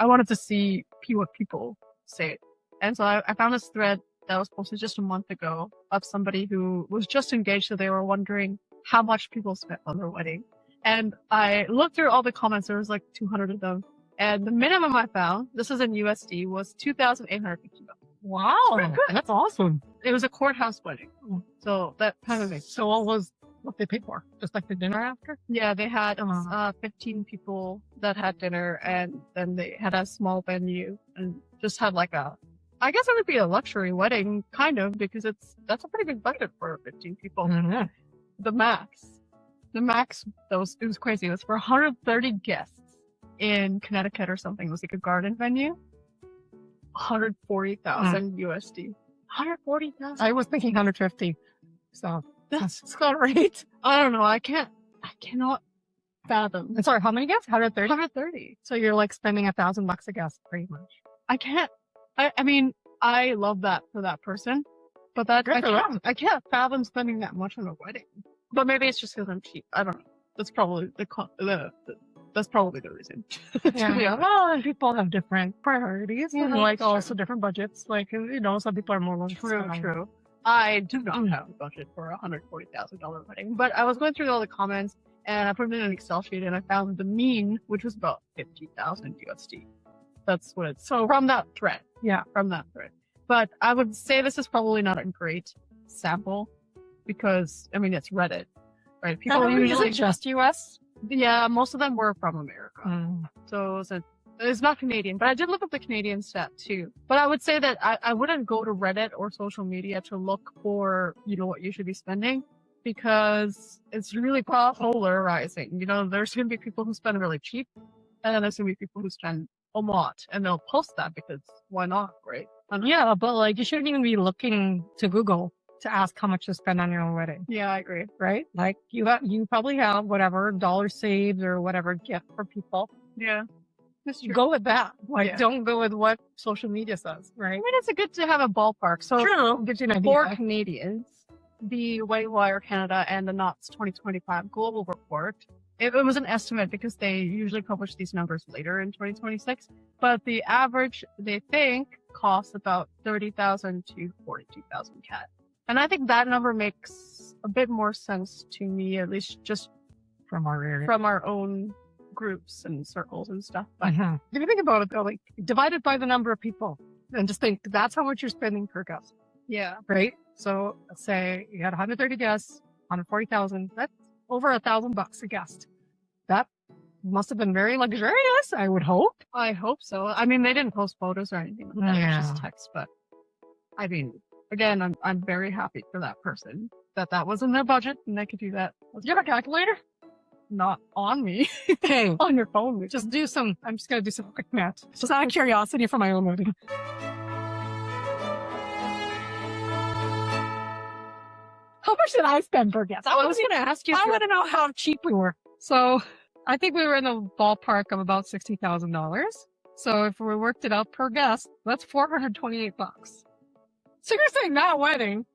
I wanted to see what people say. And so I found this thread that was posted just a month ago of somebody who was just engaged, so they were wondering how much people spent on their wedding. And I looked through all the comments, there was like 200 of them. And the minimum I found, this is in USD, was $2,850. Wow, that's awesome. It was a courthouse wedding. So that kind of makes So what they paid for? Just like the dinner after? Yeah, they had 15 people that had dinner, and then they had a small venue and just had like I guess it would be a luxury wedding, kind of, because that's a pretty big budget for 15 people. Mm-hmm. The max, it was crazy. It was for 130 guests in Connecticut or something. It was like a garden venue. 140,000 USD. 140,000. I was thinking 150. So that's not right. I don't know. I cannot fathom. Sorry, how many guests? 130? 130. So you're like spending $1,000 a guest, pretty much. I can't. I mean, I love that for that person, but I can't fathom spending that much on a wedding. But maybe it's just because I'm cheap. I don't know. That's probably that's probably the reason. Yeah. Well, and people have different priorities, and like also different budgets. Like, some people are more True. I do not have a budget for a $140,000 wedding, but I was going through all the comments and I put it in an Excel sheet and I found the mean, which was about 50,000 USD. That's what it's from that thread. Yeah, from that thread. But I would say this is probably not a great sample because, I mean, it's Reddit, right? People usually just US. Yeah, most of them were from America. So it's not Canadian, but I did look up the Canadian stat too. But I would say that I wouldn't go to Reddit or social media to look for, what you should be spending, because it's really polarizing. There's going to be people who spend really cheap, and then there's going to be people who spend a lot, and they'll post that because why not, right? Yeah, but like you shouldn't even be looking to Google to ask how much to spend on your own wedding. Yeah, I agree. Right? Like you probably have whatever dollar saved or whatever gift for people. Yeah. Go with that. Like, don't go with what social media says, right? I mean, it's good to have a ballpark. So, true. Gives you an idea. For Canadians, the Wedding Wire Canada and the Knots 2025 Global Report, it was an estimate because they usually publish these numbers later in 2026. But the average, they think, costs about 30,000 to 42,000 CAD. And I think that number makes a bit more sense to me, at least just from our own groups and circles and stuff. But if you think about it, though, like divided by the number of people, and just think that's how much you're spending per guest. Yeah. Right. So let's say you had 130 guests, 140,000. That's over $1,000 a guest. That must have been very luxurious, I would hope. I hope so. I mean, they didn't post photos or anything like that. It was just text. But I mean, again, I'm very happy for that person that was in their budget and they could do that. Do you have a calculator? Not on me. Okay. On your phone. I'm just going to do some quick math. Just out of curiosity for my own wedding. How much did I spend per guest? I was going to ask you. I want to know how cheap we were. So I think we were in the ballpark of about $60,000. So if we worked it out per guest, that's $428. So you're saying that wedding?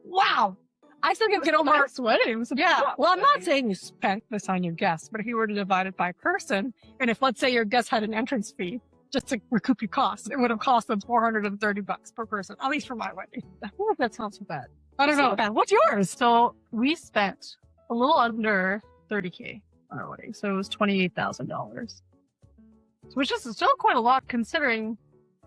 Wow. I still get over our weddings. Yeah. Well, I'm not saying you spent this on your guests, but if you were to divide it by person, and if let's say your guest had an entrance fee just to recoup your costs, it would have cost them $430 per person, at least for my wedding. I feel like that's not so bad. I don't know. What's yours? So we spent a little under $30K on our wedding. So it was $28,000, which is still quite a lot considering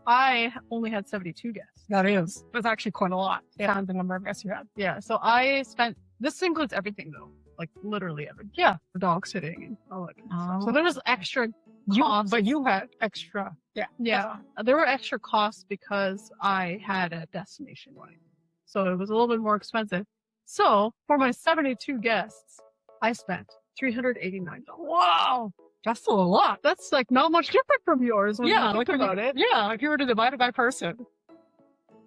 I only had 72 guests. That is. That's actually quite a lot. Yeah. The number of guests you had. Yeah. So I spent, this includes everything though. Like literally everything. Yeah. The dog sitting and all that kind of stuff. So there was extra costs. But you had extra. Yeah. Yeah. There were extra costs because I had a destination wedding. So it was a little bit more expensive. So for my 72 guests, I spent $389. Wow. That's still a lot. That's like not much different from yours when you think about it. Yeah, if you were to divide it by person.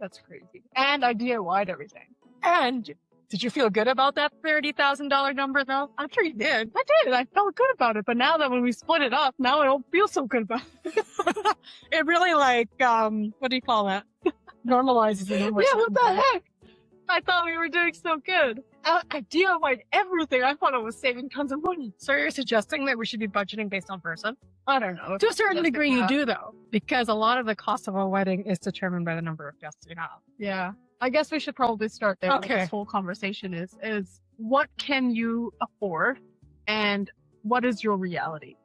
That's crazy. And I DIY'd everything. And did you feel good about that $30,000 number though? I'm sure you did. I did. I felt good about it. But now that when we split it up, now I don't feel so good about it. It really like, what do you call that? Normalizes the number. Yeah, what the heck? I thought we were doing so good. I DIY'd everything. I thought I was saving tons of money. So you're suggesting that we should be budgeting based on person? I don't know. To a certain degree, you do though, because a lot of the cost of a wedding is determined by the number of guests you have. Yeah. I guess we should probably start there. Okay. This whole conversation is what can you afford and what is your reality?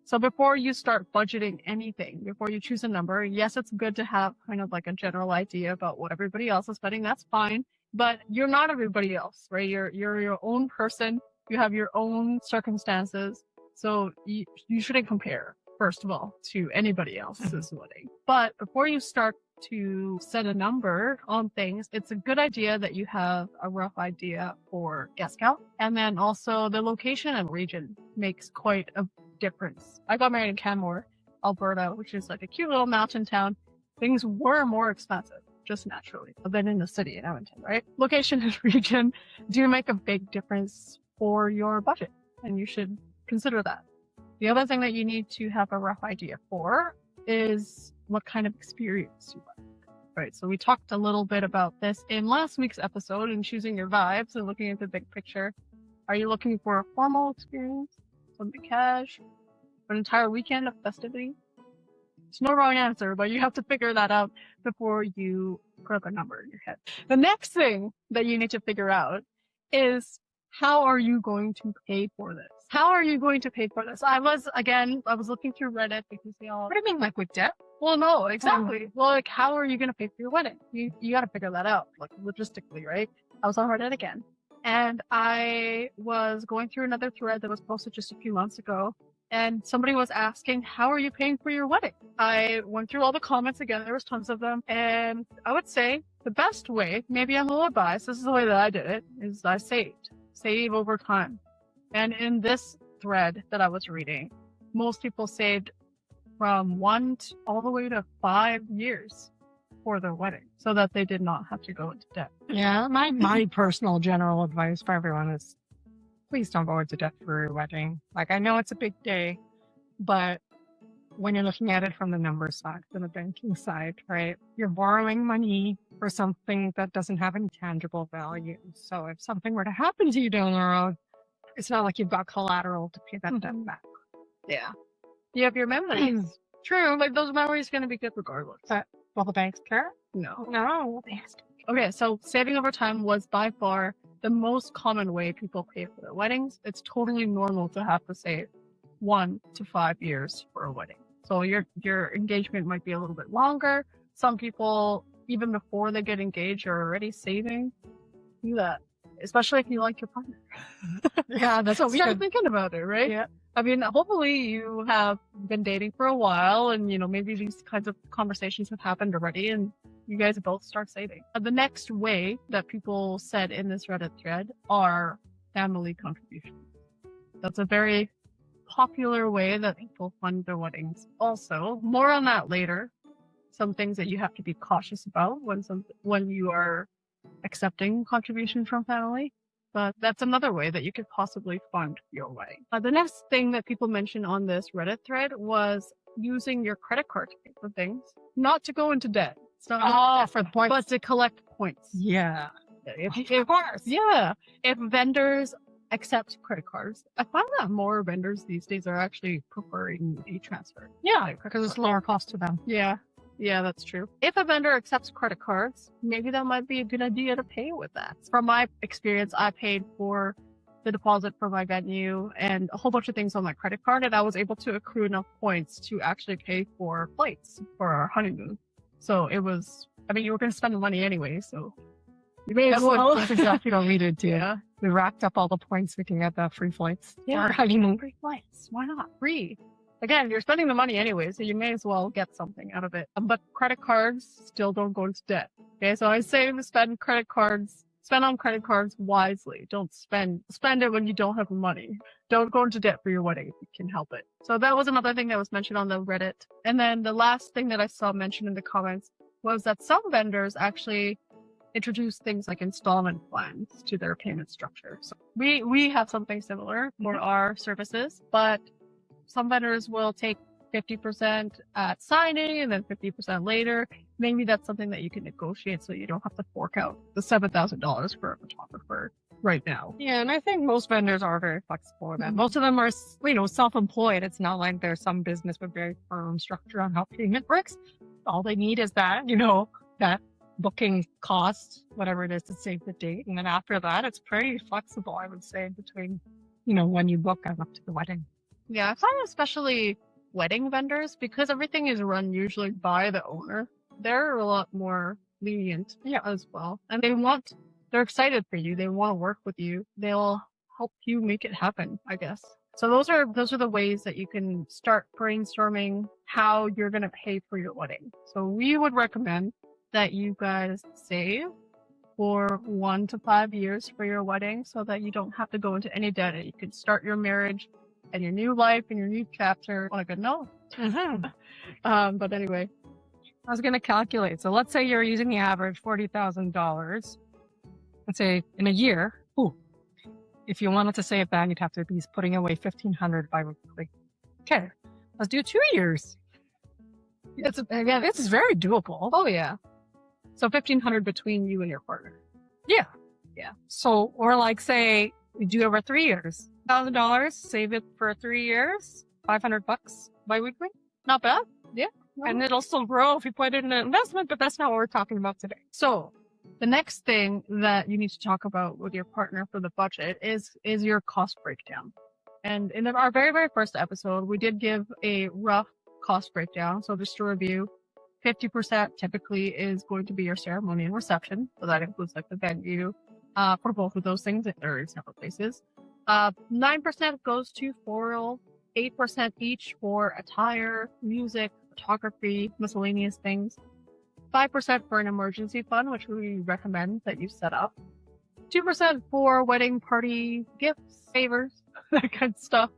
So before you start budgeting anything, before you choose a number, yes, it's good to have kind of like a general idea about what everybody else is spending. That's fine. But you're not everybody else, right? You're your own person. You have your own circumstances. So you shouldn't compare, first of all, to anybody else's wedding. But before you start to set a number on things, it's a good idea that you have a rough idea for guest count. And then also the location and region makes quite a difference. I got married in Canmore, Alberta, which is like a cute little mountain town. Things were more expensive, just naturally, than in the city in Edmonton, right? Location and region do make a big difference for your budget, and you should consider that. The other thing that you need to have a rough idea for is what kind of experience you like, right? So we talked a little bit about this in last week's episode in choosing your vibes and looking at the big picture. Are you looking for a formal experience, something cash, an entire weekend of festivity? There's no wrong answer, but you have to figure that out before you put up a number in your head. The next thing that you need to figure out is, how are you going to pay for this? How are you going to pay for this? I was looking through Reddit because What do you mean, like with debt? well, no, exactly. Well, like, how are you going to pay for your wedding? You got to figure that out, like, logistically, right? I was on Reddit again, and I was going through another thread that was posted just a few months ago, and somebody was asking, how are you paying for your wedding? I went through all the comments again. There was tons of them, and I would say the best way, maybe I'm a little biased, this is the way that I did it, is I save over time. And in this thread that I was reading, most people saved from 1 all the way to 5 years for their wedding so that they did not have to go into debt. Yeah, my personal general advice for everyone is, please don't go into debt for your wedding. Like, I know it's a big day, but when you're looking at it from the numbers side, from the banking side, right? You're borrowing money for something that doesn't have any tangible value. So if something were to happen to you down the road, it's not like you've got collateral to pay that debt back. Yeah. You have your memories. True, like those memories are going to be good regardless. But will the banks care? No. Okay, so saving over time was by far the most common way people pay for their weddings. It's totally normal to have to save 1 to 5 years for a wedding. So your engagement might be a little bit longer. Some people, even before they get engaged, are already saving. Do that, especially if you like your partner. Yeah, that's what we Start did. thinking about it, right? Yeah. I mean, hopefully you have been dating for a while, and maybe these kinds of conversations have happened already, and you guys both start saving. The next way that people said in this Reddit thread are family contributions. That's a very popular way that people fund their weddings. Also, more on that later. Some things that you have to be cautious about when you are accepting contributions from family. But that's another way that you could possibly fund your wedding. The next thing that people mentioned on this Reddit thread was using your credit card to pay for things, not to go into debt. It's not For the points. but to collect points. Yeah. Of course. Yeah. If vendors accept credit cards, I find that more vendors these days are actually preferring e-transfer. Yeah, because it's lower cost to them. Yeah, that's true. If a vendor accepts credit cards, maybe that might be a good idea to pay with that. From my experience, I paid for the deposit for my venue and a whole bunch of things on my credit card, and I was able to accrue enough points to actually pay for flights for our honeymoon. So it was, you were going to spend the money anyway, so you may as well. That's exactly what we did too. Yeah. We racked up all the points we can get the free flights. Yeah. For our honeymoon. Free flights. Why not? Free. Again, you're spending the money anyway, so you may as well get something out of it. But credit cards still don't go into debt. Okay, so I say to spend on credit cards wisely. Don't spend it when you don't have the money. Don't go into debt for your wedding if you can help it. So that was another thing that was mentioned on the Reddit. And then the last thing that I saw mentioned in the comments was that some vendors actually introduce things like installment plans to their payment structure. So we have something similar for our services, but some vendors will take 50% at signing and then 50% later. Maybe that's something that you can negotiate so you don't have to fork out the $7,000 for a photographer right now. Yeah, and I think most vendors are very flexible with that. Mhm. Most of them are, self-employed. It's not like there's some business with very firm structure on how payment works. All they need is that, that booking cost, whatever it is, to save the date. And then after that, it's pretty flexible, I would say, between, when you book and up to the wedding. Yeah, I find especially wedding vendors, because everything is run usually by the owner, they're a lot more lenient as well. And they're excited for you. They want to work with you. They'll help you make it happen, I guess. So those are the ways that you can start brainstorming how you're going to pay for your wedding. So we would recommend that you guys save for 1 to 5 years for your wedding so that you don't have to go into any debt and you can start your marriage and your new life and your new chapter on a good note. But anyway, I was going to calculate. So let's say you're using the average $40,000. Let's say in a year. Ooh, if you wanted to save that, you'd have to be putting away $1,500 bi-weekly. Okay, let's do 2 years. It's very doable. Oh yeah. So $1,500 between you and your partner. Yeah. Yeah. So, or like say you do it over 3 years. $1,000, save it for 3 years, $500 bi-weekly. Not bad. Yeah. No. And it'll still grow if you put it in an investment, but that's not what we're talking about today. So the next thing that you need to talk about with your partner for the budget is your cost breakdown. And in our very, very first episode, we did give a rough cost breakdown. So just to review, 50% typically is going to be your ceremony and reception. So that includes like the venue, for both of those things. They're in separate places. 9% goes to floral, 8% each for attire, music, photography, miscellaneous things. 5% for an emergency fund, which we recommend that you set up. 2% for wedding party gifts, favors, that kind of stuff.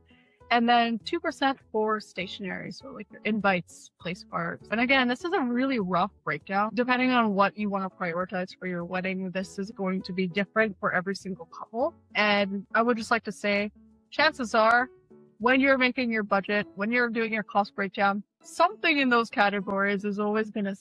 And then 2% for stationery, so like your invites, place cards. And again, this is a really rough breakdown. Depending on what you want to prioritize for your wedding, this is going to be different for every single couple. And I would just like to say, chances are, when you're making your budget, when you're doing your cost breakdown, something in those categories is always going to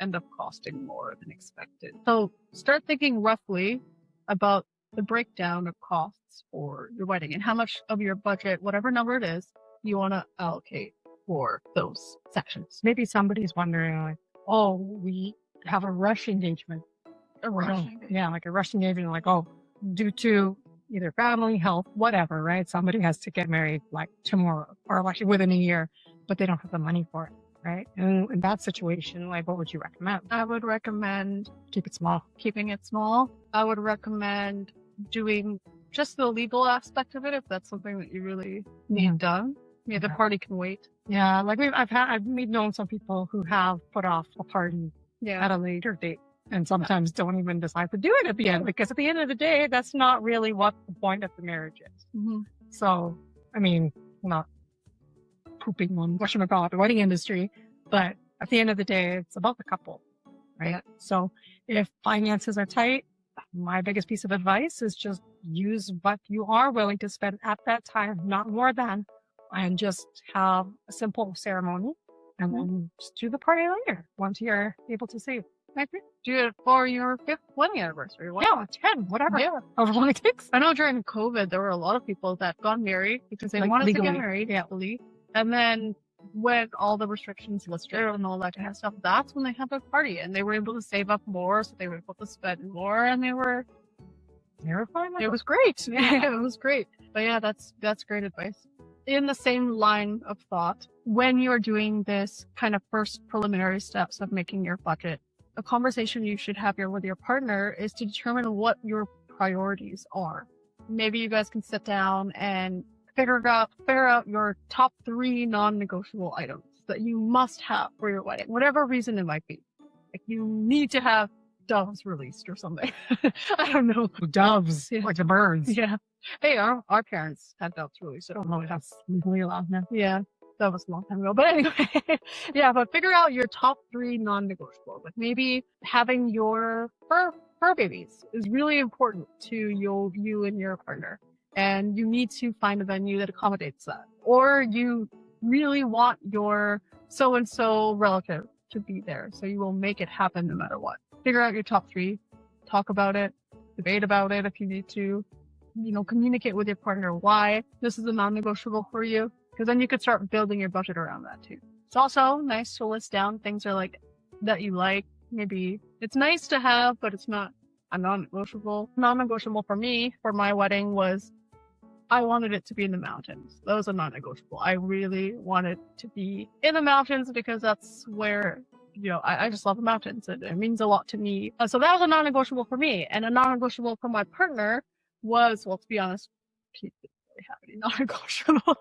end up costing more than expected. So start thinking roughly about the breakdown of costs for your wedding and how much of your budget, whatever number it is, you want to allocate for those sections. Maybe somebody's wondering, like, oh, we have a rush engagement. Yeah, like a rush engagement, like, oh, due to either family, health, whatever, right? Somebody has to get married like tomorrow or actually within a year, but they don't have the money for it, right? And in that situation, like, what would you recommend? I would recommend keeping it small. I would recommend doing just the legal aspect of it if that's something that you really need done. Yeah, the party can wait. Yeah, like I've known some people who have put off a party at a later date and sometimes don't even decide to do it at the end, because at the end of the day, that's not really what the point of the marriage is. Mm-hmm. So, I mean, not pooping on the wedding industry, but at the end of the day, it's about the couple, right? So if finances are tight, my biggest piece of advice is just use what you are willing to spend at that time, not more than, and just have a simple ceremony and then just do the party later once you're able to save. Do it for your 5th wedding anniversary. Yeah, 10, whatever. Yeah. However long it takes. I know during COVID, there were a lot of people that got married because they wanted legally to get married legally. And then when all the restrictions lifted and all that kind of stuff, that's when they had their party and they were able to save up more, so they were able to spend more, and they were fine. It was great. Yeah, it was great. But yeah, that's great advice. In the same line of thought, when you're doing this kind of first preliminary steps of making your budget, a conversation you should have with your partner is to determine what your priorities are. Maybe you guys can sit down and figure out your top 3 non-negotiable items that you must have for your wedding, whatever reason it might be. Like you need to have doves released or something. I don't know. Doves, like the birds. Yeah. Hey, our parents had doves released. I don't know if that's legally allowed now. Yeah. That was a long time ago. But anyway, yeah, but figure out your top 3 non-negotiables. Like maybe having your fur babies is really important to you and your partner. And you need to find a venue that accommodates that. Or you really want your so-and-so relative to be there. So you will make it happen no matter what. Figure out your top 3, talk about it, debate about it if you need to, communicate with your partner why this is a non-negotiable for you, because then you could start building your budget around that too. It's also nice to list down things that you like. Maybe it's nice to have, but it's not a non-negotiable. Non-negotiable for me for my wedding was I wanted it to be in the mountains. That was a non-negotiable. I really wanted to be in the mountains because that's where, I just love the mountains. It means a lot to me. So that was a non-negotiable for me. And a non-negotiable for my partner was, well, to be honest, he didn't really have any non-negotiables.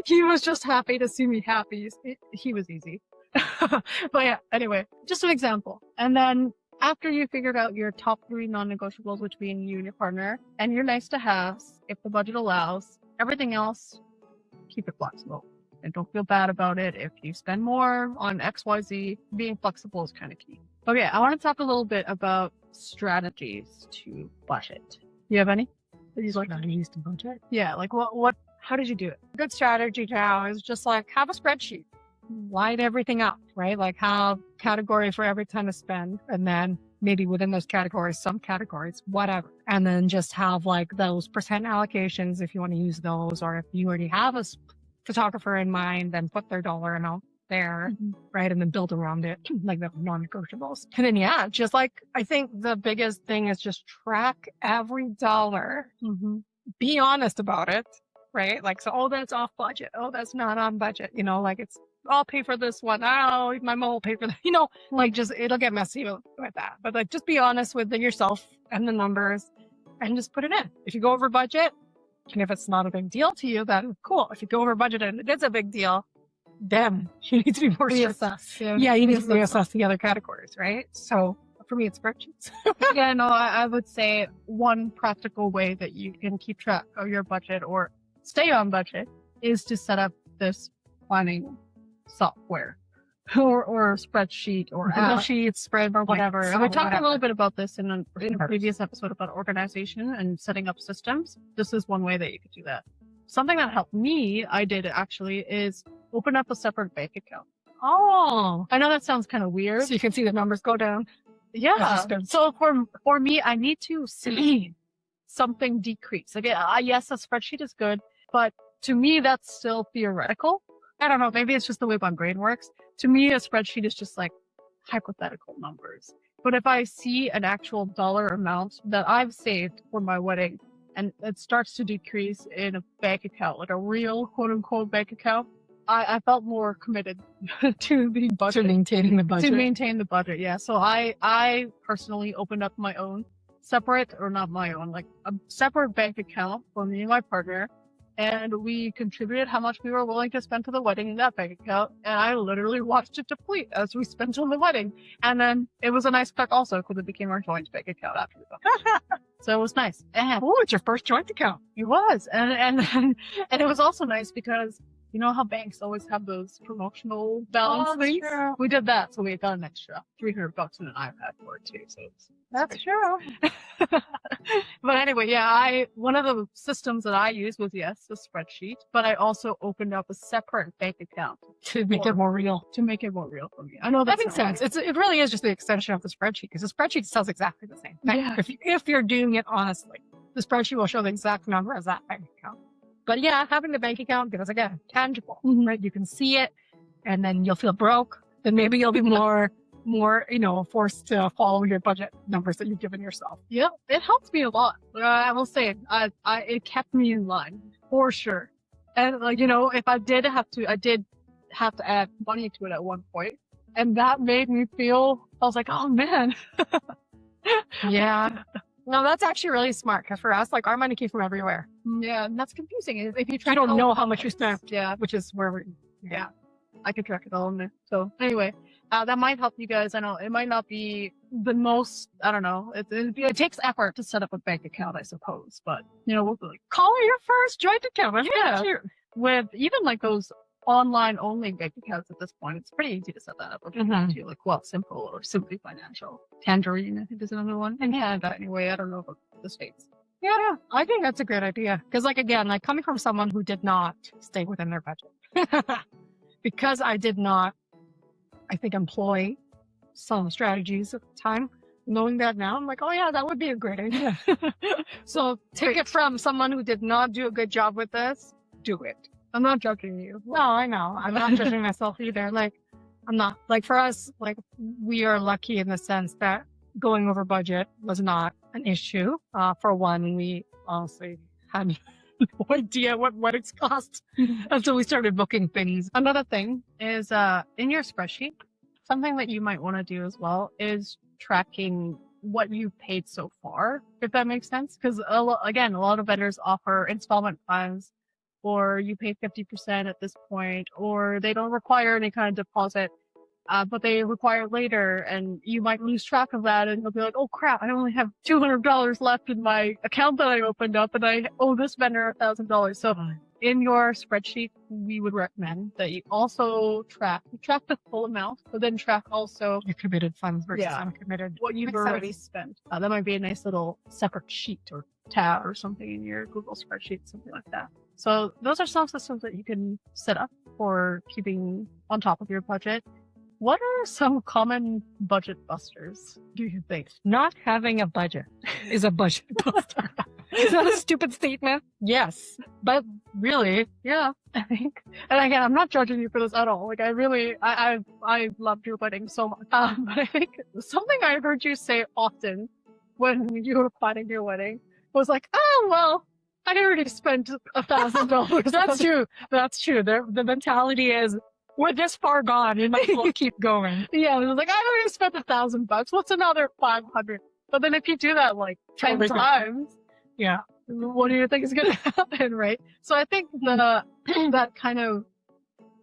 He was just happy to see me happy. He was easy. But yeah, anyway, just an example. And then after you figured out your top 3 non-negotiables between you and your partner, and your nice to haves, if the budget allows, everything else, keep it flexible. And don't feel bad about it if you spend more on XYZ. Being flexible is kind of key. Okay, I want to talk a little bit about strategies to budget. You have any? Strategies to budget? Yeah, like how did you do it? A good strategy now is just like have a spreadsheet. Line everything up, right? Like have categories for every time to spend, and then maybe within those categories, some categories, whatever. And then just have like those percent allocations if you want to use those, or if you already have a photographer in mind, then put their dollar amount there, right? And then build around it, like the non-negotiables. And then, yeah, just like, I think the biggest thing is just track every dollar. Be honest about it, right? Like, so, oh, that's off budget. Oh, that's not on budget. Like I'll pay for this one. Oh, my mom will pay for that. Like just, it'll get messy with that. But like, just be honest with yourself and the numbers and just put it in. If you go over budget, and if it's not a big deal to you, then cool. If you go over budget and it is a big deal, then you need to be more reassess. Yeah, you need to reassess the other categories, right? So for me, it's spreadsheets. Yeah, no, I would say one practical way that you can keep track of your budget or stay on budget is to set up this planning software or spreadsheet or Google Sheets, spread or whatever. And we talked a little bit about this in a previous episode about organization and setting up systems. This is one way that you could do that. Something that helped me, I did actually, is open up a separate bank account. Oh, I know that sounds kind of weird. So you can see the numbers go down. Yeah. So for me, I need to see something decrease. Like, yes, a spreadsheet is good, but to me, that's still theoretical. I don't know. Maybe it's just the way my brain works. To me, a spreadsheet is just like hypothetical numbers. But if I see an actual dollar amount that I've saved for my wedding and it starts to decrease in a bank account, like a real quote unquote bank account, I felt more committed to the budget. To maintaining the budget. To maintain the budget, yeah. So I personally opened up my own separate, or not my own, like a separate bank account for me and my partner. And we contributed how much we were willing to spend to the wedding in that bank account. And I literally watched it deplete as we spent on the wedding. And then it was a nice cut also because it became our joint bank account after the So it was nice. And oh, it's your first joint account. It was. And it was also nice because you know how banks always have those promotional balance things? True. We did that. So we got an extra $300 and an iPad for it too. So that's true. But anyway, yeah, one of the systems that I use was, yes, a spreadsheet, but I also opened up a separate bank account to make it more real. To make it more real for me. I know that makes sense. It really is just the extension of the spreadsheet because the spreadsheet tells exactly the same thing. Yeah. If you're doing it honestly, the spreadsheet will show the exact number as that bank account. But yeah, having the bank account, because again, tangible, right? You can see it and then you'll feel broke. Then maybe you'll be more, forced to follow your budget numbers that you've given yourself. Yep. It helped me a lot. I will say it kept me in line for sure. And if I did have to add money to it at one point, and that made me feel, I was like, oh man. Yeah. No, that's actually really smart because for us, like our money came from everywhere. Yeah, and that's confusing. If you don't know how much you spent, yeah, which is where I can track it all in there. So anyway, that might help you guys. I know it might not be the most. I don't know. It takes effort to set up a bank account, I suppose. But we'll call it your first joint account. Yeah, with even like those online only bank accounts at this point, it's pretty easy to set that up. Too, like Simple or Simply Financial. Tangerine, I think is another one. In Canada, anyway. I don't know about the States. Yeah, I think that's a great idea. Because again, coming from someone who did not stay within their budget, because I did not, I think, employ some strategies at the time, knowing that now, I'm like, oh yeah, that would be a great idea. So take it from someone who did not do a good job with this. Do it. I'm not judging you. No, I know. I'm not judging myself either. Like, I'm not. Like, for us, like, we are lucky in the sense that going over budget was not an issue. For one, we honestly had no idea what weddings cost until we started booking things. Another thing is, in your spreadsheet, something that you might want to do as well is tracking what you've paid so far, if that makes sense. Because again, a lot of vendors offer installment plans, or you pay 50% at this point, or they don't require any kind of deposit, but they require later, and you might lose track of that, and you'll be like, oh crap, I only have $200 left in my account that I opened up, and I owe this vendor $1,000. So in your spreadsheet, we would recommend that you also track the full amount, but then track also your committed funds versus uncommitted. what you've already spent. That might be a nice little separate sheet or tab or something in your Google spreadsheet, something like that. So those are some systems that you can set up for keeping on top of your budget. What are some common budget busters, do you think? Not having a budget is a budget buster. Is that a stupid statement? Yes. But really, Yeah, I think. And again, I'm not judging you for this at all. Like, I loved your wedding so much. But I think something I heard you say often when you were planning your wedding was like, oh, well, I already spent $1,000. that's true. That's true. The mentality is, we're this far gone. You might as well keep going. Yeah, it was like, I already spent $1,000. What's another 500? But then if you do that like 10 times, yeah, what do you think is going to happen, right? So I think that kind of,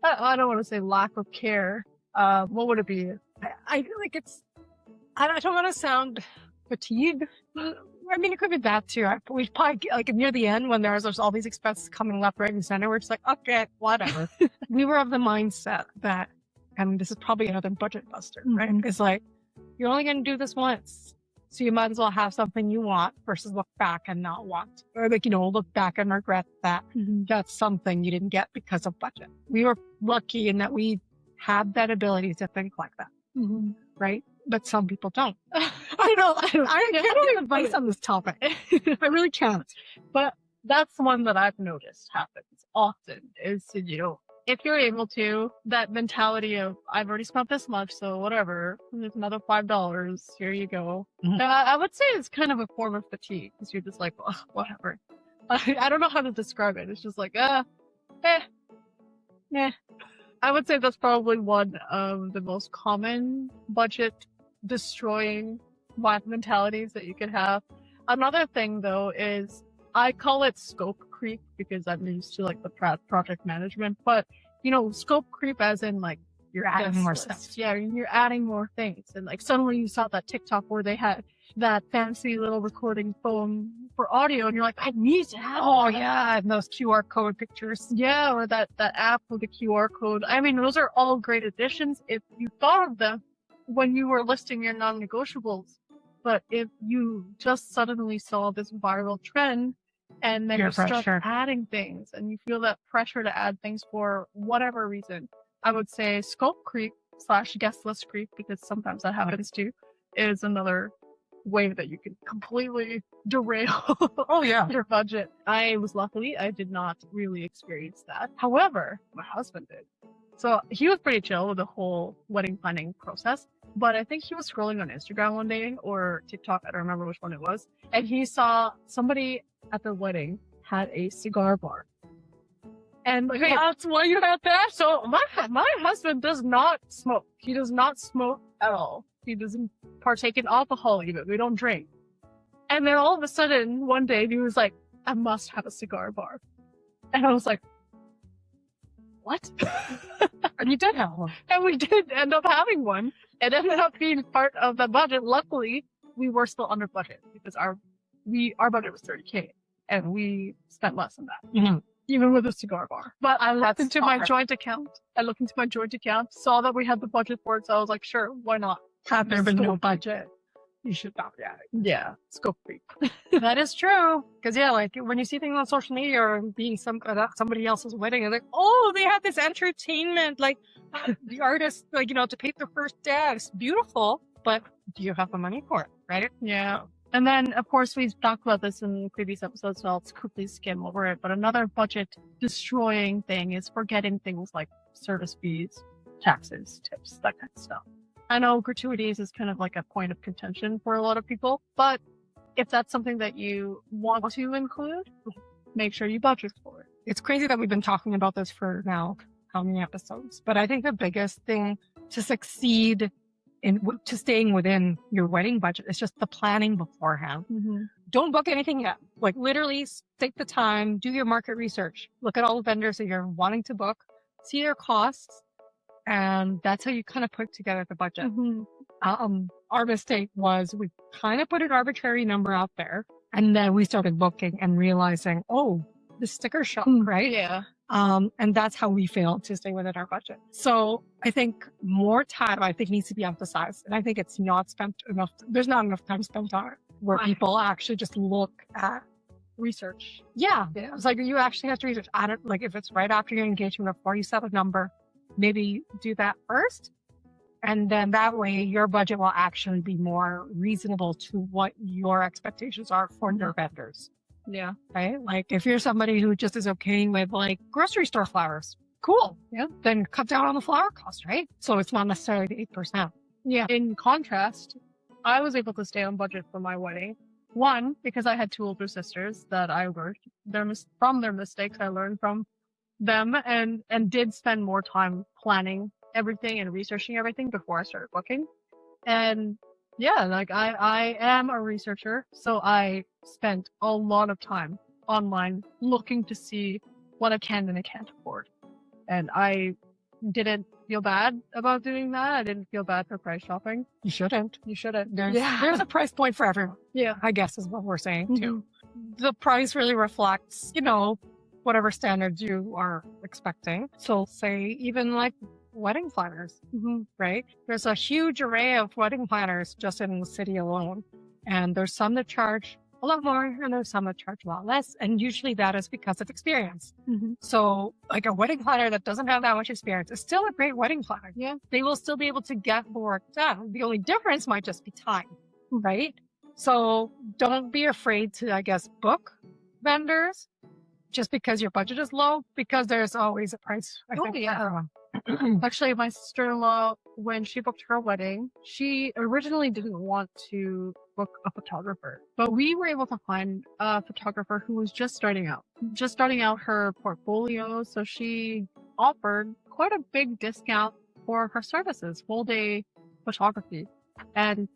I don't want to say lack of care. What would it be? I feel like I don't want to sound fatigued. I mean, it could be that too. We probably, like, near the end when there's all these expenses coming left, right, and center, we're just like, okay, whatever. We were of the mindset that, and this is probably another budget buster, right? It's like, you're only going to do this once. So you might as well have something you want versus look back and not want. Or like, look back and regret that that's something you didn't get because of budget. We were lucky in that we had that ability to think like that, right? But some people don't. I can't give advice on this topic. I really can't. But that's one that I've noticed happens often is, if you're able to, that mentality of, I've already spent this much, so whatever, there's another $5, here you go. I would say it's kind of a form of fatigue, because you're just like, well, whatever. I don't know how to describe it. It's just like, I would say that's probably one of the most common budget destroying mentalities that you could have. Another thing, though, is I call it scope creep because I'm used to like the project management, but scope creep as in like you're adding more stuff. Yeah, you're adding more things, and like suddenly you saw that TikTok where they had that fancy little recording phone for audio, and you're like, I need to have. Oh yeah, and those QR code pictures. Yeah, or that app with the QR code. I mean, those are all great additions if you thought of them when you were listing your non-negotiables. But if you just suddenly saw this viral trend and then you start adding things and you feel that pressure to add things for whatever reason, I would say scope creep / guest list creep, because sometimes that happens too, is another way that you can completely derail your budget. I did not really experience that. However, my husband did. So he was pretty chill with the whole wedding planning process, but I think he was scrolling on Instagram one day or TikTok, I don't remember which one it was, and he saw somebody at the wedding had a cigar bar. And that's why you had that? So my husband does not smoke. He does not smoke at all. He doesn't partake in alcohol even. We don't drink. And then all of a sudden, one day, he was like, I must have a cigar bar. And I was like, what? And you did have one. And we did end up having one. It ended up being part of the budget. Luckily, we were still under budget because our budget was $30K and we spent less than that. Even with a cigar bar. But I looked into my joint account. Saw that we had the budget for it, so I was like, sure, why not? Had there been no budget, you should not be at it. Yeah, scope creep. That is true. Because like when you see things on social media or being somebody else's wedding, it's like, oh, they have this entertainment, like the artist, like to paint their first dance. Beautiful, but do you have the money for it, right? Yeah. And then, of course, we've talked about this in previous episodes, so I'll quickly skim over it. But another budget destroying thing is forgetting things like service fees, taxes, tips, that kind of stuff. I know gratuities is kind of like a point of contention for a lot of people, but if that's something that you want to include, make sure you budget for it. It's crazy that we've been talking about this for now how many episodes, but I think the biggest thing to succeed to staying within your wedding budget is just the planning beforehand. Mm-hmm. Don't book anything yet. Like literally take the time, do your market research, look at all the vendors that you're wanting to book, see their costs, and that's how you kind of put together the budget. Mm-hmm. Our mistake was we kind of put an arbitrary number out there, and then we started booking and realizing, oh, the sticker shock, right? Yeah. And that's how we failed to stay within our budget. So I think more time, needs to be emphasized. And I think it's not spent enough. There's not enough time spent on it where people actually just look at research. Yeah. It's like you actually have to research. I don't like if it's right after your engagement, before you set a number, maybe do that first. And then that way your budget will actually be more reasonable to what your expectations are for your vendors. Yeah. Right? Like if you're somebody who just is okay with like grocery store flowers, cool. Yeah. Then cut down on the flower cost, right? So it's not necessarily the 8%. Yeah. In contrast, I was able to stay on budget for my wedding. One, because I had two older sisters that I learned from their mistakes. I learned from them and did spend more time planning everything and researching everything before I started booking. And yeah, like I am a researcher, so I spent a lot of time online looking to see what I can and I can't afford. And I didn't feel bad about doing that. I didn't feel bad for price shopping. You shouldn't. There's a price point for everyone. Yeah. I guess is what we're saying too. Mm-hmm. The price really reflects, whatever standards you are expecting. So say even like wedding planners, right? There's a huge array of wedding planners just in the city alone. And there's some that charge a lot more and there's some that charge a lot less. And usually that is because of experience. Mm-hmm. So like a wedding planner that doesn't have that much experience is still a great wedding planner. Yeah. They will still be able to get the work done. The only difference might just be time, right? So don't be afraid to, I guess, book vendors just because your budget is low, because there's always a price. I think. Yeah. Actually, my sister-in-law, when she booked her wedding, she originally didn't want to book a photographer, but we were able to find a photographer who was just starting out her portfolio. So she offered quite a big discount for her services, full day photography. And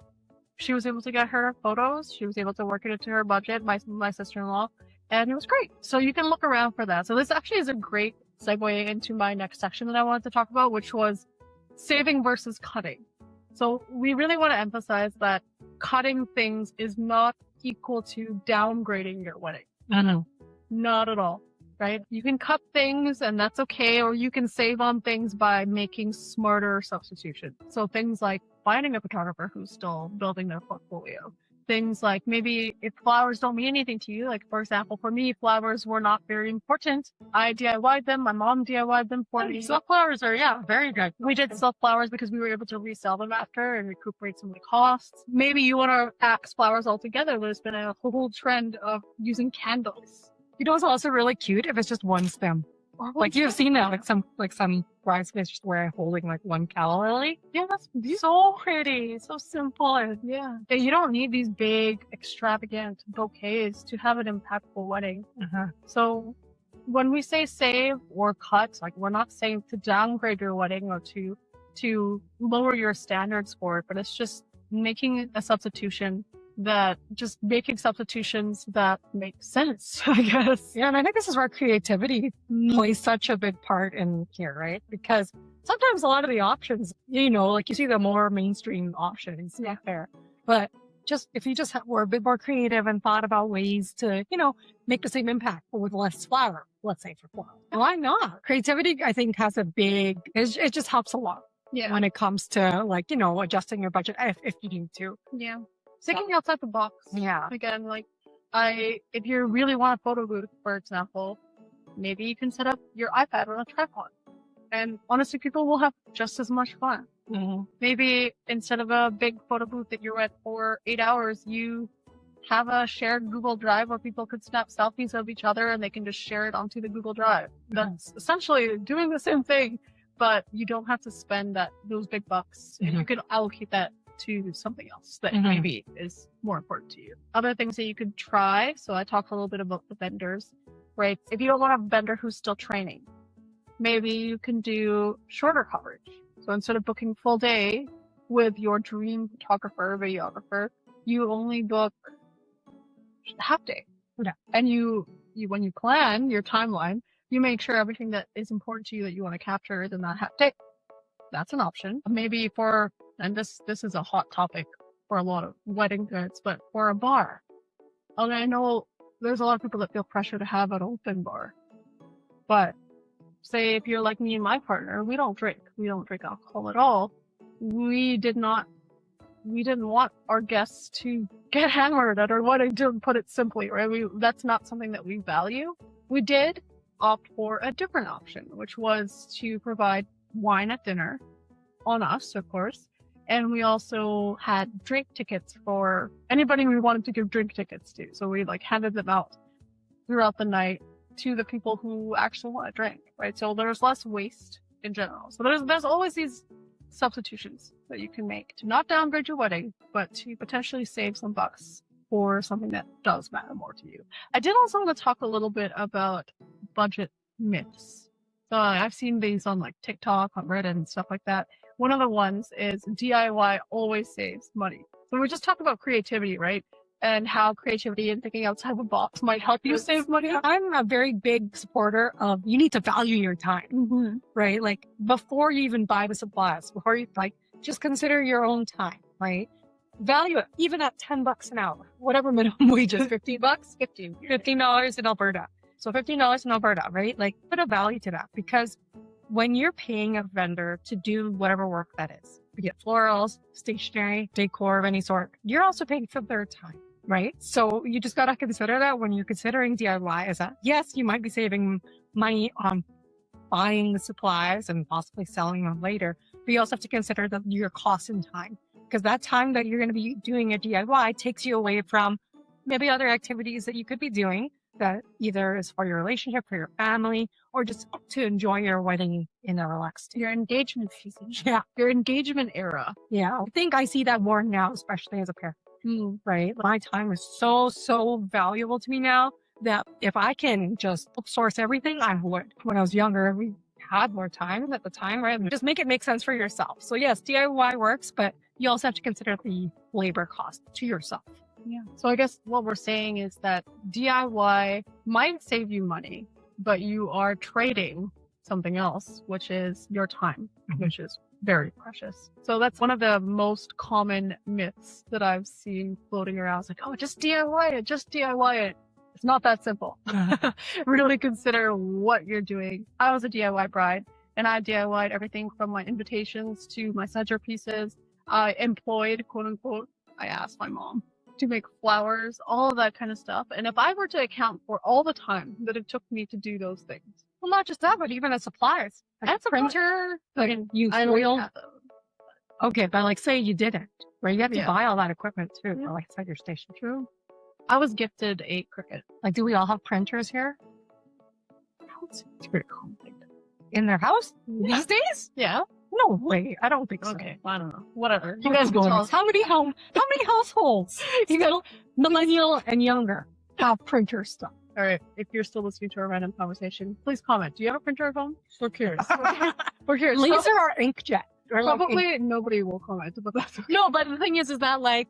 she was able to get her photos. She was able to work it into her budget, my sister-in-law, and it was great. So you can look around for that. So this actually is a great segue into my next section that I wanted to talk about, which was saving versus cutting. So we really want to emphasize that cutting things is not equal to downgrading your wedding. No. Not at all, right? You can cut things and that's okay, or you can save on things by making smarter substitutions. So things like finding a photographer who's still building their portfolio. Things like maybe if flowers don't mean anything to you, like for example, for me, flowers were not very important. I DIY'd them. My mom DIY'd them for me. Self flowers are, very good. We did self flowers because we were able to resell them after and recuperate some of the costs. Maybe you want to axe flowers altogether. There's been a whole trend of using candles. It's also really cute if it's just one stem. Like you've seen that, like some bridesmaids just holding like one calla lily. Yeah, that's so pretty, so simple, and yeah. You don't need these big, extravagant bouquets to have an impactful wedding. So when we say save or cut, like we're not saying to downgrade your wedding or to lower your standards for it, but it's just making substitutions that make sense, I guess. Yeah, and I think this is where creativity plays such a big part in here, right? Because sometimes a lot of the options, like you see the more mainstream options out there. But just if you just were a bit more creative and thought about ways to, make the same impact but with less flour, let's say for flour. Why not? Creativity, I think, has it just helps a lot. Yeah. When it comes to like, adjusting your budget if you need to. Yeah. Thinking outside the box. Yeah. Again, like if you really want a photo booth, for example, maybe you can set up your iPad on a tripod. And honestly, people will have just as much fun. Mm-hmm. Maybe instead of a big photo booth that you're at for 8 hours, you have a shared Google Drive where people could snap selfies of each other and they can just share it onto the Google Drive. That's essentially doing the same thing, but you don't have to spend those big bucks, and you can allocate that to something else that maybe is more important to you. Other things that you could try. So I talked a little bit about the vendors, right? If you don't want to have a vendor who's still training, maybe you can do shorter coverage. So instead of booking full day with your dream photographer, videographer, you only book half day. Yeah. And you when you plan your timeline, you make sure everything that is important to you that you want to capture is in that half day. That's an option. Maybe and this is a hot topic for a lot of wedding goods, but for a bar. And I know there's a lot of people that feel pressure to have an open bar. But say if you're like me and my partner, we don't drink. We don't drink alcohol at all. We didn't want our guests to get hammered at our wedding, to put it simply, right? That's not something that we value. We did opt for a different option, which was to provide wine at dinner, on us, of course. And we also had drink tickets for anybody we wanted to give drink tickets to. So we handed them out throughout the night to the people who actually want to drink, right? So there's less waste in general. So there's always these substitutions that you can make to not downgrade your wedding, but to potentially save some bucks for something that does matter more to you. I did also want to talk a little bit about budget myths. So I've seen these on TikTok, on Reddit, and stuff like that. One of the ones is DIY always saves money. So we just talked about creativity, right? And how creativity and thinking outside the box might help you save money. I'm a very big supporter of you need to value your time, right? Before you even buy the supplies, before you just consider your own time, right? Value it, even at $10 an hour, whatever minimum wage is, $15, $15 in Alberta. So $15 in Alberta, right? Put a value to that, because when you're paying a vendor to do whatever work that is, be it florals, stationery, decor of any sort, you're also paying for their time, right? So you just got to consider that when you're considering DIY, is that yes, you might be saving money on buying the supplies and possibly selling them later, but you also have to consider your cost and time, because that time that you're going to be doing a DIY takes you away from maybe other activities that you could be doing that either is for your relationship, for your family, or just to enjoy your wedding in a relaxed Your engagement season. Yeah. Your engagement era. Yeah. I think I see that more now, especially as a parent, right? My time is so valuable to me now that if I can just source everything, I would. When I was younger, we had more time at the time, right? Just make it make sense for yourself. So yes, DIY works, but you also have to consider the labor cost to yourself. Yeah. So I guess what we're saying is that DIY might save you money, but you are trading something else, which is your time, which is very precious. So that's one of the most common myths that I've seen floating around. It's oh, just DIY it, just DIY it. It's not that simple. Really consider what you're doing. I was a DIY bride, and I DIY'd everything from my invitations to my centerpieces. I employed, quote unquote, I asked my mom to make flowers, all of that kind of stuff. And if I were to account for all the time that it took me to do those things, well, not just that, but even the supplies, that's a printer, you I foil. don't have those. Okay, but say you didn't, right? You have to buy all that equipment too, or at your station. True. I was gifted a Cricut. Do we all have printers here? It's pretty complicated. In their house these days? Yeah. No way. I don't think so. Okay, I don't know. Whatever. You guys go. How many households? You got millennial and younger have printer stuff. All right. If you're still listening to our random conversation, please comment. Do you have a printer at home? We're curious. We're curious. Laser or inkjet? Probably nobody will comment, but that's okay. No, but the thing is that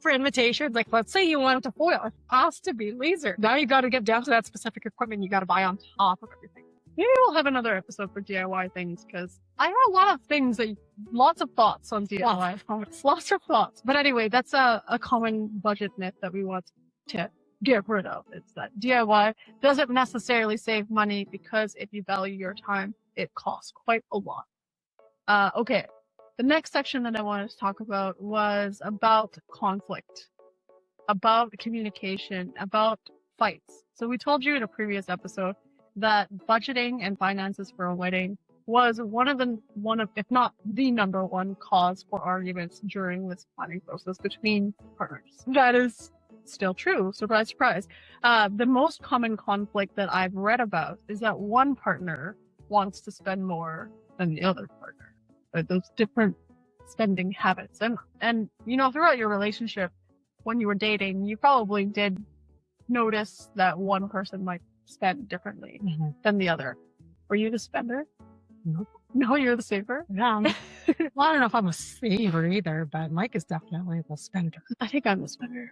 for invitations, let's say you want to foil, it has to be laser. Now you got to get down to that specific equipment you got to buy on top of everything. Maybe we'll have another episode for DIY things, because I have a lot of things lots of thoughts on DIY. Lots of thoughts. But anyway, that's a common budget myth that we want to get rid of. It's that DIY doesn't necessarily save money, because if you value your time, it costs quite a lot. Okay. The next section that I wanted to talk about was about conflict, about communication, about fights. So we told you in a previous episode that budgeting and finances for a wedding was one of, if not the number one cause for arguments during this planning process between partners. That is still true. Surprise, surprise. The most common conflict that I've read about is that one partner wants to spend more than the other partner. Those different spending habits. And, throughout your relationship, when you were dating, you probably did notice that one person might spend differently than the other. Were you the spender? Nope. No, you're the saver? Yeah. Well, I don't know if I'm a saver either, but Mike is definitely the spender. I think I'm the spender.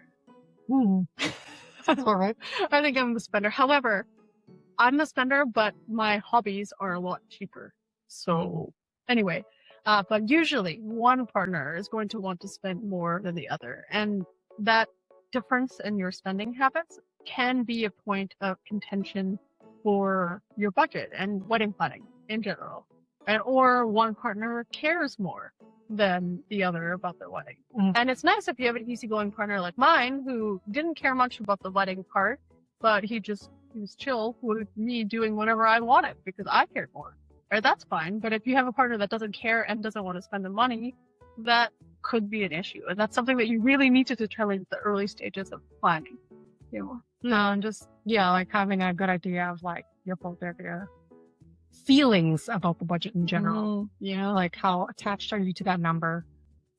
That's all right. I think I'm the spender. However, I'm the spender, but my hobbies are a lot cheaper. So anyway, but usually one partner is going to want to spend more than the other. And that difference in your spending habits can be a point of contention for your budget and wedding planning in general. Or one partner cares more than the other about their wedding. And it's nice if you have an easygoing partner like mine who didn't care much about the wedding part, but he was chill with me doing whatever I wanted because I cared more. Right? That's fine. But if you have a partner that doesn't care and doesn't want to spend the money, that could be an issue. And that's something that you really need to determine at the early stages of planning. No, and just, like having a good idea of like your both of your feelings about the budget in general. Like how attached are you to that number?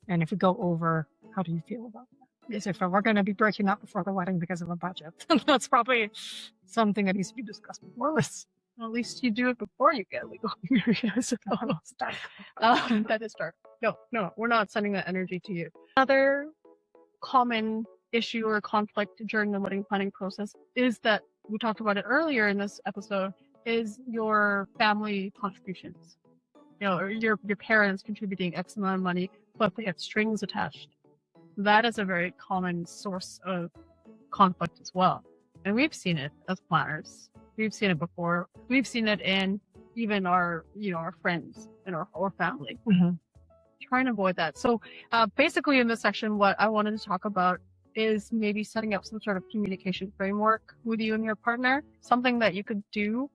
And if we go over, how do you feel about that? Because if we're going to be breaking up before the wedding because of a budget, that's probably something that needs to be discussed before this. At least you do it before you get legal married, I suppose. That is dark. No, we're not sending that energy to you. Another common issue or conflict during the wedding planning process is that, we talked about it earlier in this episode, is your family contributions. Or your parents contributing X amount of money, but they have strings attached. That is a very common source of conflict as well. And we've seen it as planners. We've seen it before. We've seen it in even our friends and our family. Try and avoid that. So basically in this section, what I wanted to talk about is maybe setting up some sort of communication framework with you and your partner. Something that you could do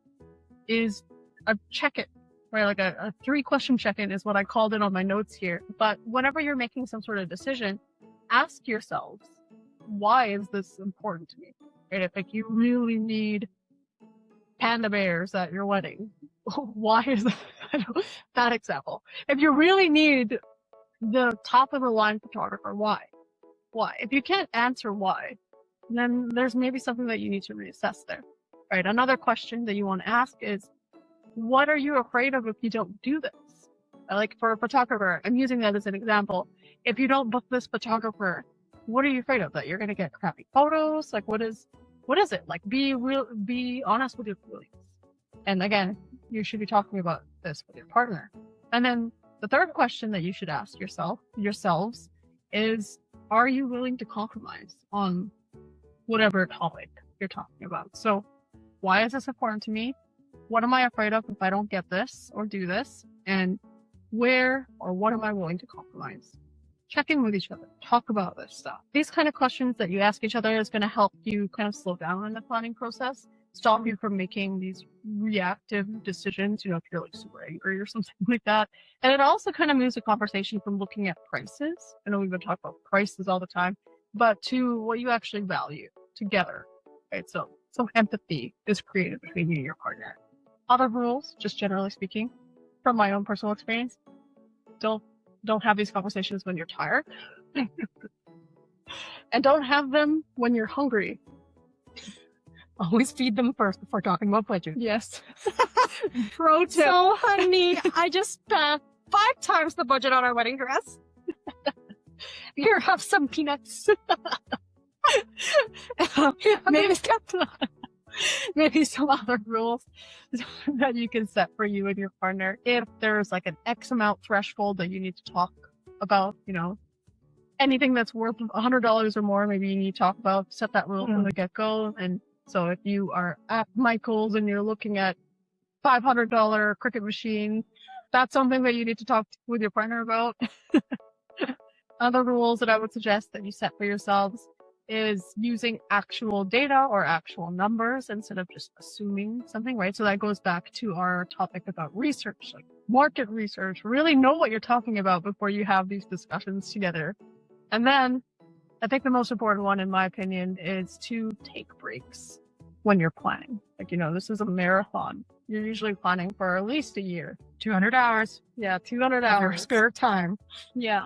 is a check-in, right? Like a 3-question check-in is what I called it on my notes here. But whenever you're making some sort of decision, ask yourselves, why is this important to me? Right? If you really need panda bears at your wedding, why is that example? If you really need the top of the line photographer, why? If you can't answer why, then there's maybe something that you need to reassess there. Right? Another question that you want to ask is, what are you afraid of if you don't do this? Like for a photographer, I'm using that as an example. If you don't book this photographer, what are you afraid of? That you're going to get crappy photos? Like what is it? Like be honest with your feelings. And again, you should be talking about this with your partner. And then the third question that you should ask yourselves is, are you willing to compromise on whatever topic you're talking about? So why is this important to me? What am I afraid of if I don't get this or do this? And where or what am I willing to compromise? Check in with each other. Talk about this stuff. These kind of questions that you ask each other is going to help you kind of slow down in the planning process, stop you from making these reactive decisions, if you're like super angry or something like that. And it also kind of moves the conversation from looking at prices. I know we've been talking about prices all the time, but to what you actually value together. Right? So some empathy is created between you and your partner. Other rules, just generally speaking, from my own personal experience, don't have these conversations when you're tired. And don't have them when you're hungry. Always feed them first before talking about budget. Yes. Pro tip. So, honey, I just spent 5 times the budget on our wedding dress. Here, have some peanuts. Maybe some other rules that you can set for you and your partner. If there's like an X amount threshold that you need to talk about, anything that's worth $100 or more, maybe you need to talk about, set that rule from the get-go. And so if you are at Michael's and you're looking at $500 cricket machine, that's something that you need to talk with your partner about. Other rules that I would suggest that you set for yourselves is using actual data or actual numbers instead of just assuming something, right? So that goes back to our topic about research, like market research. Really know what you're talking about before you have these discussions together. And then I think the most important one, in my opinion, is to take breaks when you're planning. Like, this is a marathon. You're usually planning for at least a year. 200 hours. Yeah, 200 Of your hours. spare time. Yeah.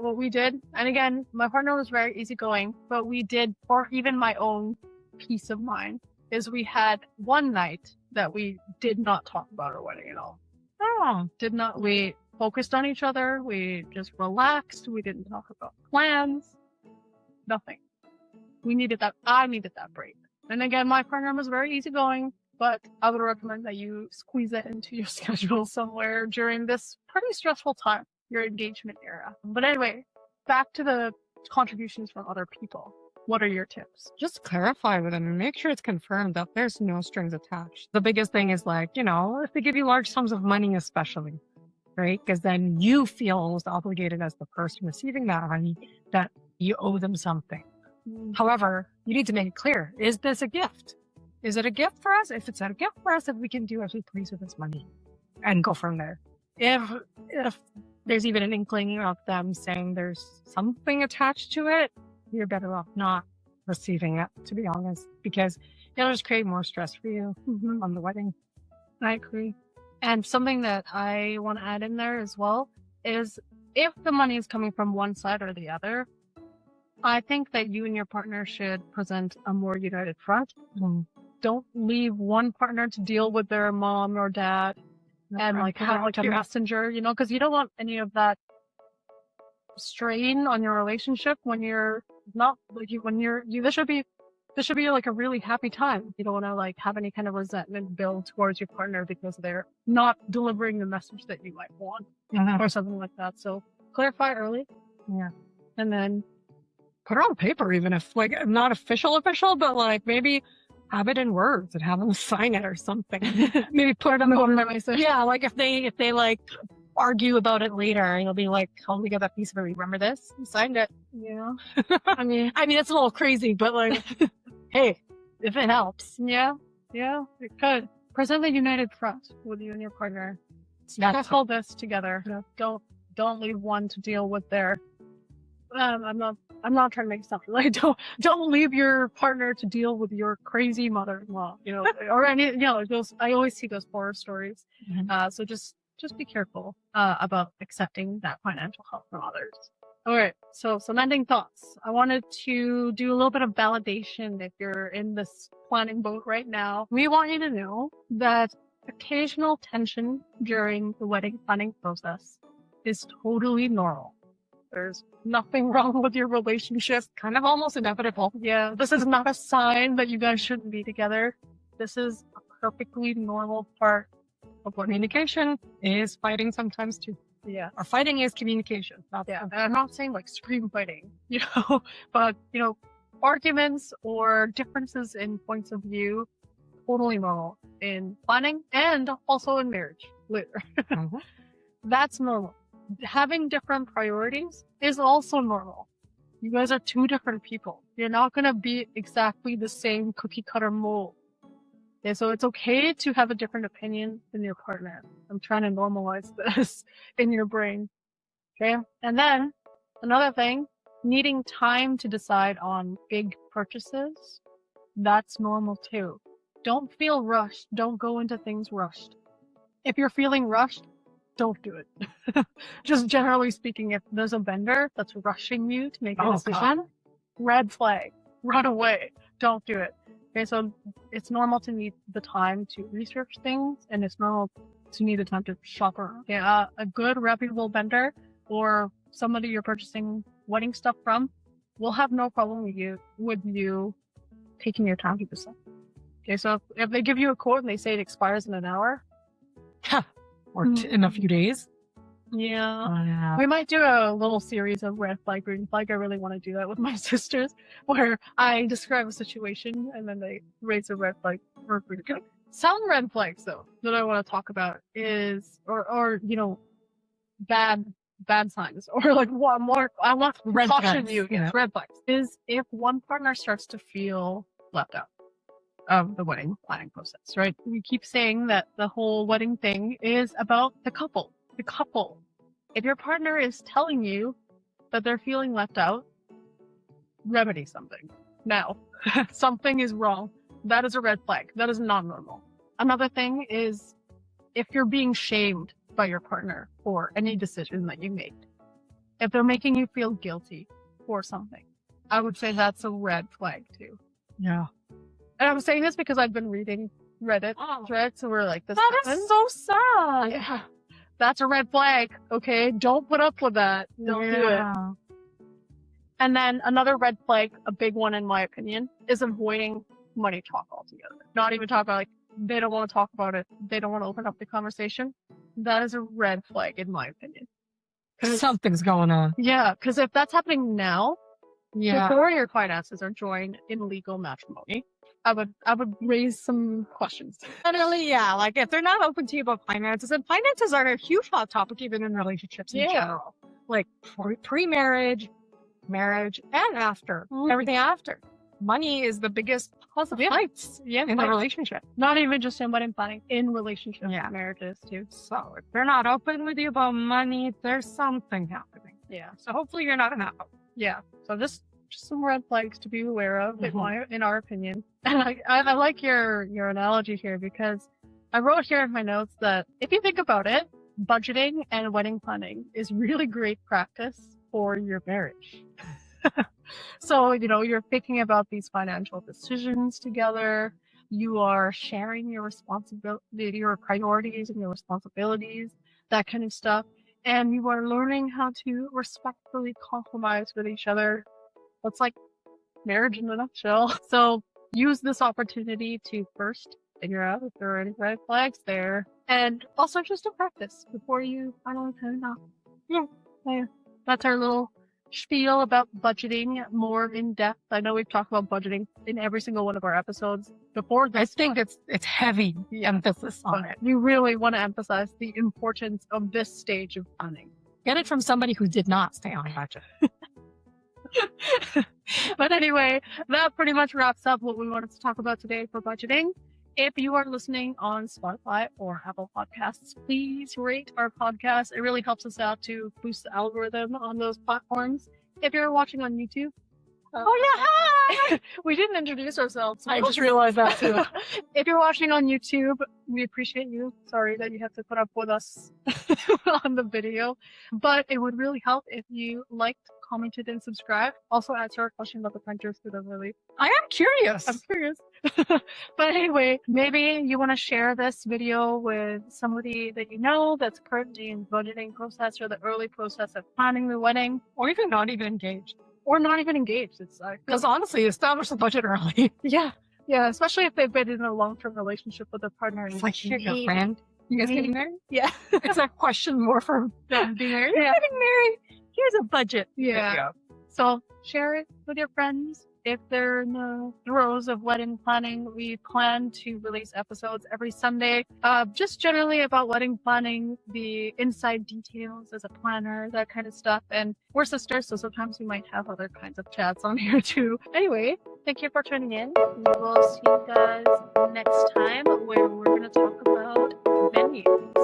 What we did, and again, my partner was very easygoing, but we did, for even my own peace of mind, is we had one night that we did not talk about our wedding at all. Oh, We focused on each other. We just relaxed. We didn't talk about plans. Nothing. I needed that break. And again, my partner was very easygoing, but I would recommend that you squeeze that into your schedule somewhere during this pretty stressful time, your engagement era. But anyway, back to the contributions from other people. What are your tips? just clarify with them and make sure it's confirmed that there's no strings attached. The biggest thing is like, if they give you large sums of money, especially, right? Because then you feel almost obligated as the person receiving that money that you owe them something. However, you need to make it clear. Is this a gift? Is it a gift for us? If it's a gift for us, if we can do as we please with this money and go from there. If there's even an inkling of them saying there's something attached to it, you're better off not receiving it, to be honest, because it'll just create more stress for you on the wedding. I agree. And something that I want to add in there as well is if the money is coming from one side or the other, I think that you and your partner should present a more united front. Don't leave one partner to deal with their mom or dad and have like a messenger, because you don't want any of that strain on your relationship when you're not like this should be like a really happy time. You don't want to like have any kind of resentment build towards your partner because they're not delivering the message that you might want or something like that. So clarify early. Yeah. And then put it on paper, even if like not official, but like maybe have it in words and have them sign it or something. Maybe put it on the home message. Yeah, like if they like argue about it later, you'll be like, "Oh, we got that piece of it. Remember this? You signed it." Yeah. I mean, it's a little crazy, but like, hey, if it helps, yeah, it could present the united front with you and your partner. Tackle this together. Don't leave one to deal with their. I'm not trying to make stuff like don't leave your partner to deal with your crazy mother-in-law, or any, I always see those horror stories. So just be careful about accepting that financial help from others. All right. So some ending thoughts. I wanted to do a little bit of validation if you're in this planning boat right now. We want you to know that occasional tension during the wedding planning process is totally normal. There's nothing wrong with your relationship. Kind of almost inevitable. Yeah, this is not a sign that you guys shouldn't be together. This is a perfectly normal part of what communication is fighting sometimes too. Yeah. Or fighting is communication. And I'm not saying like scream fighting, but, arguments or differences in points of view, totally normal in planning and also in marriage later. That's normal. Having different priorities is also normal. You guys are two different people. You're not going to be exactly the same cookie cutter mold. Okay, so it's okay to have a different opinion than your partner. I'm trying to normalize this in your brain. Okay. And then another thing, needing time to decide on big purchases. That's normal too. Don't feel rushed. Don't go into things rushed. If you're feeling rushed, don't do it. Just generally speaking, if there's a vendor that's rushing you to make a decision, red flag, run away. Don't do it. Okay, so it's normal to need the time to research things, and it's normal to need the time to shop around. Okay, a good reputable vendor or somebody you're purchasing wedding stuff from will have no problem with you taking your time to decide. Okay, so if they give you a quote and they say it expires in an hour, or in a few days. Yeah. We might do a little series of red flag, green flag. I really want to do that with my sisters, where I describe a situation and then they raise a red flag or green flag. Some red flags, though, that I want to talk about is, or bad bad signs or like what more I want to Red caution flags, you yeah. against red flags is if one partner starts to feel left out of the wedding planning process, right? We keep saying that the whole wedding thing is about the couple. The couple. If your partner is telling you that they're feeling left out, remedy something. Now, something is wrong. That is a red flag. That is not normal. Another thing is if you're being shamed by your partner for any decision that you made, if they're making you feel guilty for something, I would say that's a red flag too. Yeah. And I'm saying this because I've been reading Reddit threads and we're like, this That happens. is so sad. Yeah. That's a red flag, okay? Don't put up with that. Don't do it. And then another red flag, a big one in my opinion, is avoiding money talk altogether. Not even talk about, like, they don't want to talk about it. They don't want to open up the conversation. That is a red flag in my opinion. Something's going on. Yeah, because if that's happening now, Yeah. before your finances are joined in legal matrimony, I would raise some questions. Generally, yeah. Like if they're not open to you about finances, and finances are a huge hot topic even in relationships in general. Like pre-marriage, marriage, and after. Everything after. Money is the biggest cause of fights in the relationship. Not even just in wedding planning, in relationships, Yeah. marriages too. So if they're not open with you about money, there's something happening. Yeah. So hopefully you're not in that. Yeah. So just some red flags to be aware of, in our opinion. And I like your analogy here because I wrote here in my notes that if you think about it, budgeting and wedding planning is really great practice for your marriage. So, you're thinking about these financial decisions together. You are sharing your responsibility, your priorities and your responsibilities, that kind of stuff. And you are learning how to respectfully compromise with each other. That's like marriage in a nutshell. So use this opportunity to first figure out if there are any red flags there. And also just to practice before you finally turn it off. Yeah. That's our little spiel about budgeting more in depth. I know we've talked about budgeting in every single one of our episodes before this. I think it's heavy, the emphasis on it. We really want to emphasize the importance of this stage of planning. Get it from somebody who did not stay on budget. But anyway, that pretty much wraps up what we wanted to talk about today for budgeting. If you are listening on Spotify or Apple Podcasts, please rate our podcast. It really helps us out to boost the algorithm on those platforms. If you're watching on YouTube, we didn't introduce ourselves. I just realized that too. If you're watching on YouTube, we appreciate you. Sorry that you have to put up with us on the video, but it would really help if you liked, commented, and subscribed. Also answer our question about the printers who doesn't really. I am curious. I'm curious. But anyway, maybe you want to share this video with somebody that you know that's currently in budgeting process or the early process of planning the wedding, Or even not even engaged. or not even engaged. It's Because honestly, establish the budget early. yeah, especially if they've been in a long-term relationship with a partner. It's like, here, your friend. You guys getting married? Yeah. It's a question more for them being married. Yeah. Getting married. Here's a budget. Yeah. So share it with your friends. If they're in the throes of wedding planning, we plan to release episodes every Sunday, just generally about wedding planning, the inside details as a planner, that kind of stuff. And we're sisters, so sometimes we might have other kinds of chats on here too. Anyway, thank you for tuning in. We will see you guys next time where we're going to talk about venues.